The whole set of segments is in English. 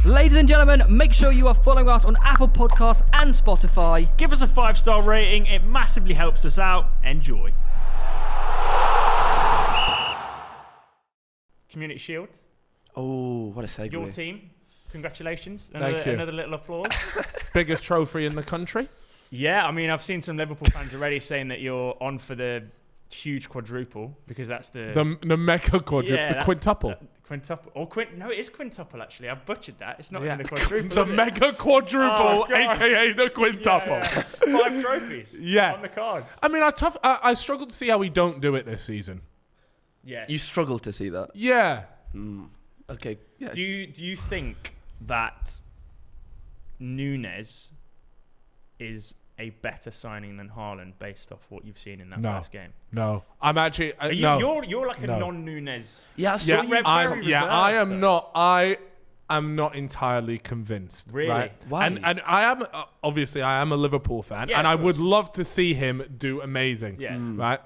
Ladies and gentlemen, make sure you are following us on Apple Podcasts and Spotify. Give us a 5-star rating. It massively helps us out. Enjoy. Community Shield. Oh, what a segue. Your team. Congratulations. Thank you. Another little applause. Biggest trophy in the country. Yeah, I mean, I've seen some Liverpool fans already saying that you're on for the huge quadruple because that's the mega quadruple, the quintuple. Quintuple. No, it is quintuple actually. I've butchered that. It's not even the quadruple. The mega quadruple, aka the quintuple. Yeah. 5 trophies. Yeah. On the cards. I mean, I struggle to see how we don't do it this season. Yeah. You struggle to see that. Yeah. Okay. Yeah. Do you think that Nunez is a better signing than Haaland based off what you've seen in that first game? No. I'm actually You're like a non-Nunez. Yeah. I am not. I am not entirely convinced. Really? Right? Why? And I am obviously I am a Liverpool fan, and I would love to see him do amazing. Yeah. Right.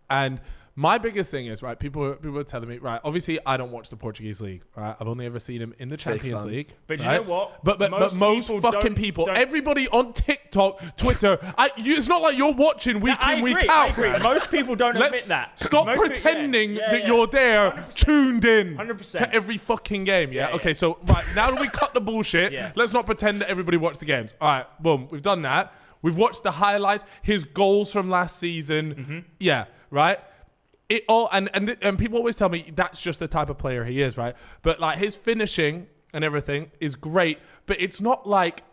And my biggest thing is, right, people are telling me, right, obviously I don't watch the Portuguese league, right? I've only ever seen him in the Champions League. But right? you know what? But most fucking people, everybody on TikTok, Twitter, it's not like you're watching week in, week out. I agree. Most people don't admit that. Stop pretending that you're there, 100%. tuned in 100%. to every fucking game, yeah? Okay, so, right, now that we cut the bullshit, let's not pretend that everybody watched the games. All right, boom, we've done that. We've watched the highlights, his goals from last season. Yeah, right? It all and people always tell me that's just the type of player he is, right? But like his finishing and everything is great, but it's not like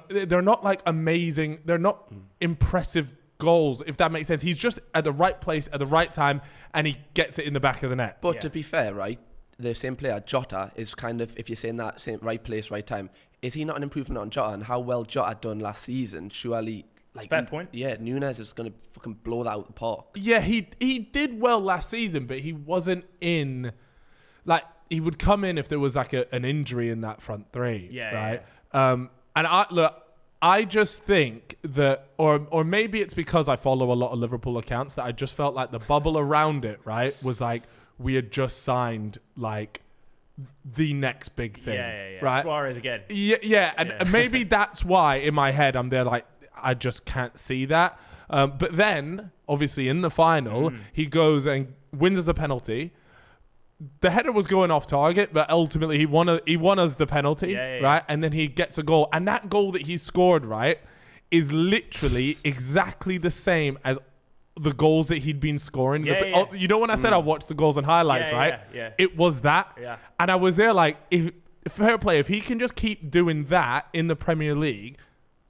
they're not like amazing. They're not impressive goals, if that makes sense. He's just at the right place at the right time, and he gets it in the back of the net. But to be fair, right, the same player, Jota, is kind of, if you're saying that same right place, right time, is he not an improvement on Jota? And how well Jota done last season? Surely. Like, fair point. Yeah, Nunez is going to fucking blow that out the park. Yeah, he did well last season, but he wasn't in. Like, he would come in if there was like an injury in that front three. Yeah. Right. Yeah. And I just think that, or maybe it's because I follow a lot of Liverpool accounts, that I just felt like the bubble around it, right, was like we had just signed like the next big thing. Yeah. Right. Suarez again. Yeah. And maybe that's why in my head I'm there like, I just can't see that. But then, obviously, in the final, he goes and wins as a penalty. The header was going off target, but ultimately he won us the penalty, right? And then he gets a goal. And that goal that he scored, right, is literally exactly the same as the goals that he'd been scoring. You know when I said I watched the goals and highlights, right? Yeah. It was that. Yeah. And I was there like, fair play, if he can just keep doing that in the Premier League,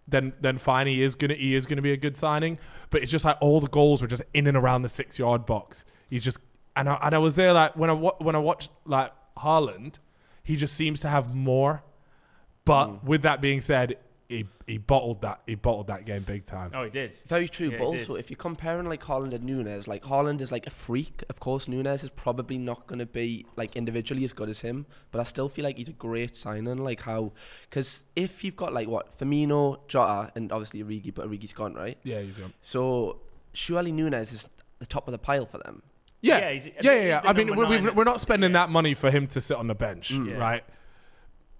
then fine, he is gonna be a good signing. But it's just like all the goals were just in and around the 6-yard box. He's just and I was there like when I watched like Haaland, he just seems to have more. But with that being said, he bottled that game big time. Oh, he did. Very true. Yeah, but also, if you're comparing like Haaland and Nunez, like Haaland is like a freak. Of course, Nunez is probably not going to be like individually as good as him, but I still feel like he's a great signing. Like how, because if you've got like Firmino, Jota, and obviously Origi, but Origi's gone, right? Yeah, he's gone. So surely Nunez is the top of the pile for them. Yeah. I mean, we're not spending that money for him to sit on the bench, right?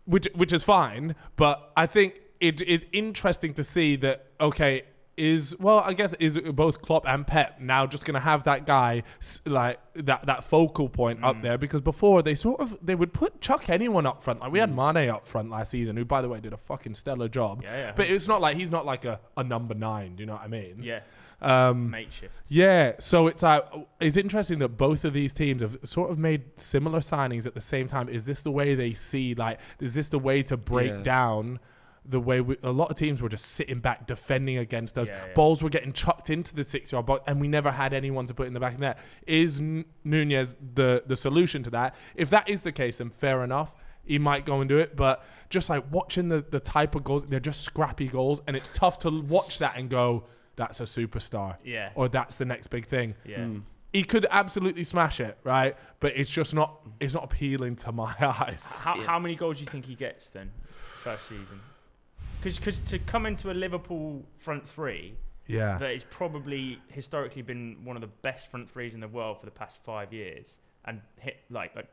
Which is fine, but I think it is interesting to see that, okay, is both Klopp and Pep now just going to have that guy like that focal point up there? Because before they would chuck anyone up front. Like we had Mane up front last season, who by the way did a fucking stellar job. Yeah. But it's not like he's not like a number 9. Do you know what I mean? Yeah. Makeshift. Yeah, so it's interesting that both of these teams have sort of made similar signings at the same time. Is this the way they see? Like, is this the way to break down the way a lot of teams were just sitting back defending against us? Balls were getting chucked into the 6-yard box, and we never had anyone to put in the back of the net. Is Nunez the solution to that? If that is the case, then fair enough. He might go and do it, but just like watching the type of goals, they're just scrappy goals, and it's tough to watch that and go, that's a superstar. Yeah. Or that's the next big thing. Yeah. He could absolutely smash it, right? But it's just not appealing to my eyes. How many goals do you think he gets then first season? Because to come into a Liverpool front three, that has probably historically been one of the best front threes in the world for the past 5 years, and hit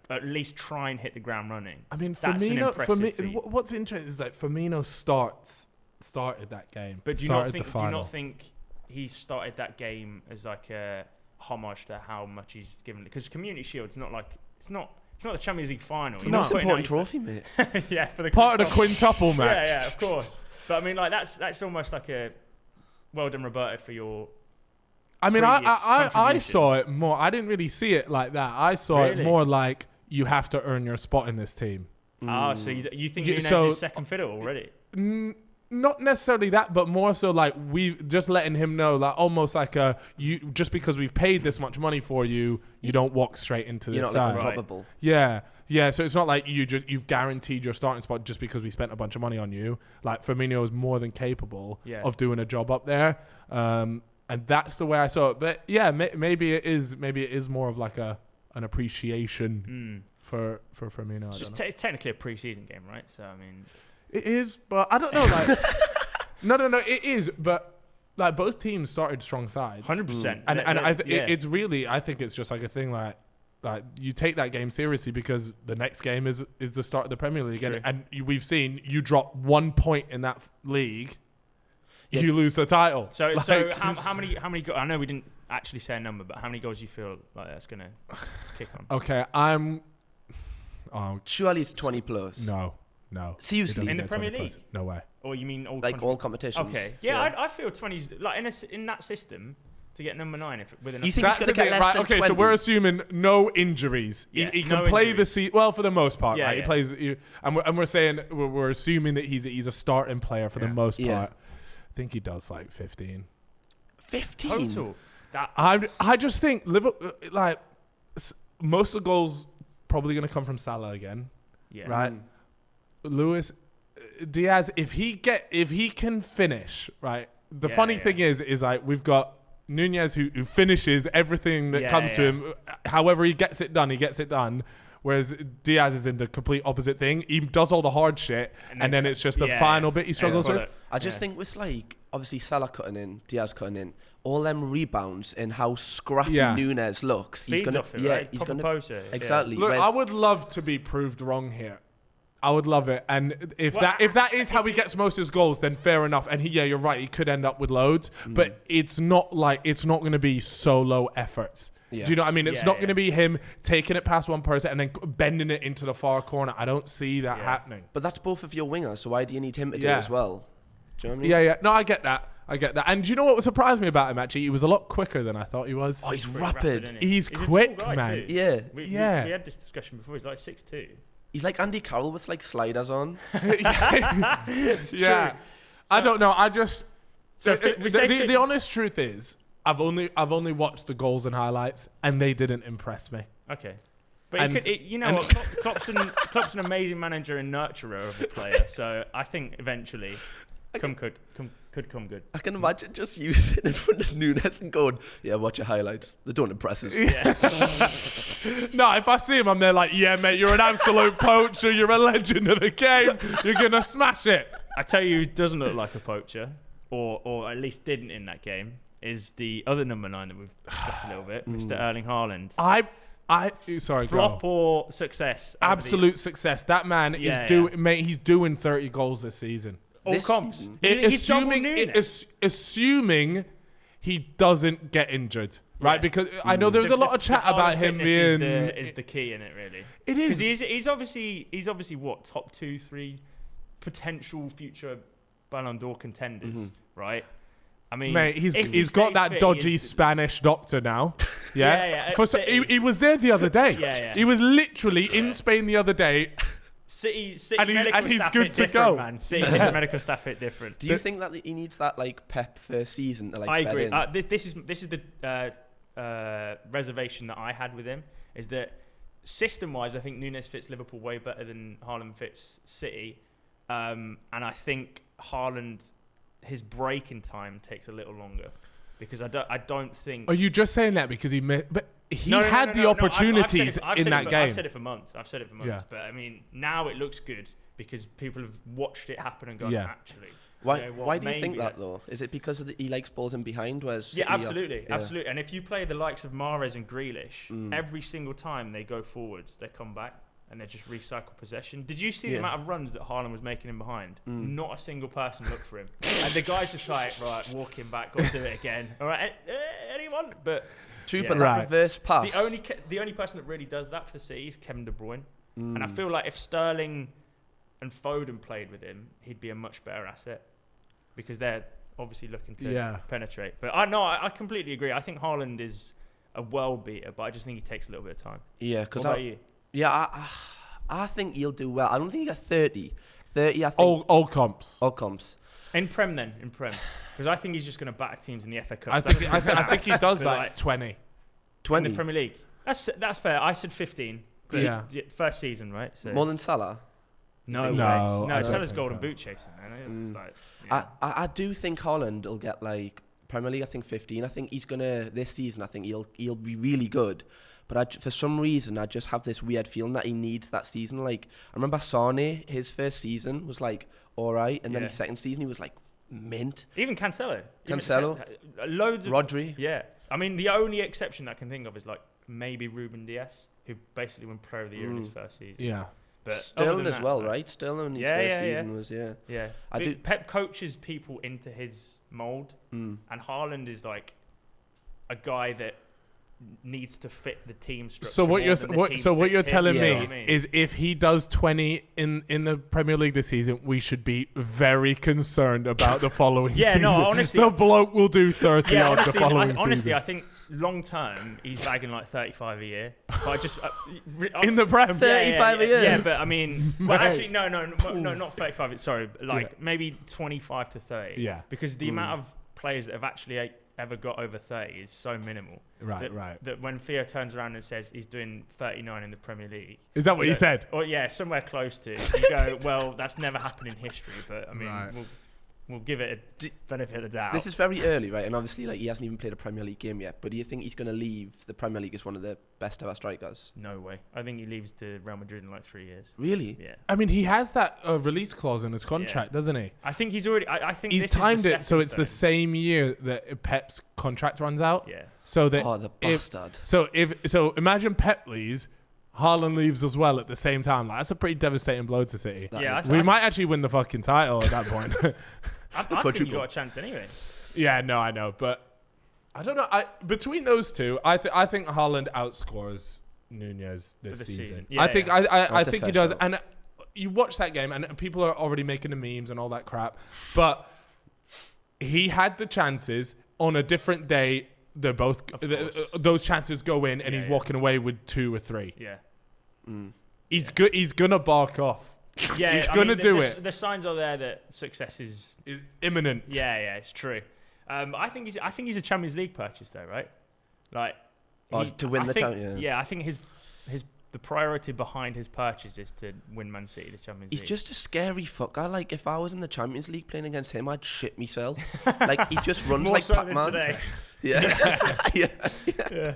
at least try and hit the ground running. I mean, That's an impressive feat. what's interesting is like Firmino started that game. But do you not think he started that game as like a homage to how much he's given? Because Community Shield's not like it's not the Champions League final. It's the most important trophy, mate. Yeah, for the part of the quintuple match. Yeah, of course. But I mean, like that's almost like a well done, Roberto, for your. I mean, I saw it more. I didn't really see it like that. I saw it more like you have to earn your spot in this team. So you think Nunez is second fiddle already? Not necessarily that, but more so like we've just letting him know, like almost like you just because we've paid this much money for you, you don't walk straight into this side. You're not like untoppable. Yeah. So it's not like you've guaranteed your starting spot just because we spent a bunch of money on you. Like Firmino is more than capable of doing a job up there, and that's the way I saw it. But yeah, maybe it is more of like an appreciation for Firmino. It's technically a pre-season game, right? So I mean. It is, but I don't know. Like, no, it is. But like both teams started strong sides, 100%. And it's really, I think it's just like a thing like you take that game seriously because the next game is the start of the Premier League, and we've seen you drop 1 point in that league, you lose the title. So how many? I know we didn't actually say a number, but how many goals do you feel like that's gonna kick on? Okay, surely it's 20 plus. No. Seriously? In the Premier League? No way. Or you mean all competitions? Okay. Yeah. I feel 20's like in that system to get number 9 with enough. You think he's going to get less than 20? Okay, so we're assuming no injuries. Yeah, he can play the season. Well, for the most part, right? Yeah. He plays, and we're saying we're assuming that he's a starting player for the most part. I think he does like 15. 15 total. I just think Liverpool, like most of the goals probably going to come from Salah again. Yeah. Right. Luis Diaz, if he can finish, right? The funny thing is like we've got Nunez who finishes everything that comes to him. However he gets it done. Whereas Diaz is in the complete opposite thing. He does all the hard shit, and then it's just the final bit he struggles with. I just think with like obviously Salah cutting in, Diaz cutting in, all them rebounds and how scrappy Nunez looks. He's gonna he's gonna poacher. Exactly. Look, I would love to be proved wrong here. I would love it, and if that is how he gets most of his goals, then fair enough. And you're right, he could end up with loads, but it's not going to be solo efforts. Yeah. Do you know what I mean? It's not going to be him taking it past one person and then bending it into the far corner. I don't see that happening. But that's both of your wingers, so why do you need him to do it as well? Do you know what I mean? Yeah. No, I get that. And do you know what surprised me about him, actually? He was a lot quicker than I thought he was. Oh, he's rapid. He's quick, man. Too. Yeah. We had this discussion before. He's like 6'2". He's like Andy Carroll with like sliders on. Yeah. I don't know. I just the honest truth is I've only watched the goals and highlights and they didn't impress me. Okay. But Klopp's an amazing manager and nurturer of a player, so I think eventually could come good. I can imagine just you sitting in front of Nunez and going, "Yeah, watch your highlights. They don't impress us." Yeah. No, if I see him, I'm there like, "Yeah, mate, you're an absolute poacher. You're a legend of the game. You're gonna smash it." I tell you, who doesn't look like a poacher, or at least didn't in that game, is the other number 9 that we've discussed a little bit, Mr. Erling Haaland. Sorry, flop or success? Absolute success. That man is mate. He's doing 30 goals this season. All comps. Assuming he doesn't get injured, right? Because I know there was a lot of chat about him being is the key in it, really. It is. He's obviously what, top 2-3 potential future Ballon d'Or contenders, right? I mean, mate, he's got that dodgy Spanish doctor now. Yeah. He was there the other day. Yeah. He was literally in Spain the other day. City and he's good to go. Man. City medical staff hit different. Do you think that he needs that like Pep first season to like? I agree. In? This is the reservation that I had with him, is that system-wise, I think Nunez fits Liverpool way better than Haaland fits City, and I think Haaland, his breaking time takes a little longer because I don't think. Are you just saying that because he missed? But he had the opportunities in that game. I've said it for months. Yeah. But I mean, now it looks good because people have watched it happen and gone, actually. Why do you think that though? Is it because of he likes balls in behind? Whereas absolutely. And if you play the likes of Mahrez and Grealish, every single time they go forwards, they come back and they just recycle possession. Did you see the amount of runs that Haaland was making in behind? Not a single person looked for him, and the guy's just like, right, walking back, got to do it again. All right, anyone? But but that reverse pass. The only person that really does that for City is Kevin De Bruyne, and I feel like if Sterling and Foden played with him, he'd be a much better asset because they're obviously looking to penetrate. But I completely agree. I think Haaland is a world beater, but I just think he takes a little bit of time. Yeah, because what about you? Yeah, I think he'll do well. I don't think he'll get 30. 30, I think. All comps. All comps. In Prem. Because I think he's just going to batter teams in the FA Cup. I think he does like 20. 20? In the Premier League. That's fair. I said 15. But first season, right? So. More than Salah? No, Salah's golden boot chasing, man. I do think Haaland will get like Premier League. I think 15. I think he's gonna this season. I think he'll be really good. But for some reason, I just have this weird feeling that he needs that season. Like I remember Sane, his first season was like all right, and then his second season he was like mint. Even Cancelo. Loads of Rodri. Yeah, I mean the only exception I can think of is like maybe Ruben Dias, who basically won Player of the Year in his first season. Yeah. But Sterling as well, right? Sterling in his first season was Yeah. Pep coaches people into his mould, and Haaland is like a guy that needs to fit the team structure. So what you're telling me is if he does 20 in the Premier League this season, we should be very concerned about the following season. No, honestly, the bloke will do 30 odd the following season. Honestly, I think long term he's bagging like 35 a year. But I just in the Prem, 35 a year. Yeah, but I mean, well, actually, no, not 35. Sorry, like maybe 25 to 30. Yeah, because the amount of players that have actually ever got over 30 is so minimal. Right. That when Theo turns around and says he's doing 39 in the Premier League. Is that what you said? Or somewhere close to. You go, well, that's never happened in history, but I mean, we'll give it a benefit of the doubt. This is very early, right? And obviously, like he hasn't even played a Premier League game yet. But do you think he's going to leave the Premier League as one of the best ever strikers? No way. I think he leaves to Real Madrid in like 3 years. Really? Yeah. I mean, he has that release clause in his contract, doesn't he? I think he's already. I think he's timed it so it's the same year that Pep's contract runs out. Yeah. So that the bastard. So imagine Pep leaves. Haaland leaves as well at the same time. Like, that's a pretty devastating blow to City. We might actually win the fucking title at that point. I think you got a chance anyway. Yeah, no, I know, but I don't know. Between those two, I think Haaland outscores Nunez this season. Yeah, I think he does. Shot. And you watch that game, and people are already making the memes and all that crap. But he had the chances on a different day. They're both those chances go in, and he's walking away with 2 or 3. Yeah, he's good. He's gonna bark off. Yeah, he's gonna do it. The signs are there that success is imminent. Yeah, it's true. I think he's a Champions League purchase though, right? Like to win the Champions. Yeah, I think the priority behind his purchase is to win Man City the Champions League. He's just a scary fucker. Like if I was in the Champions League playing against him, I'd shit myself. Like he just runs More like so Pac-Man. than today. Yeah.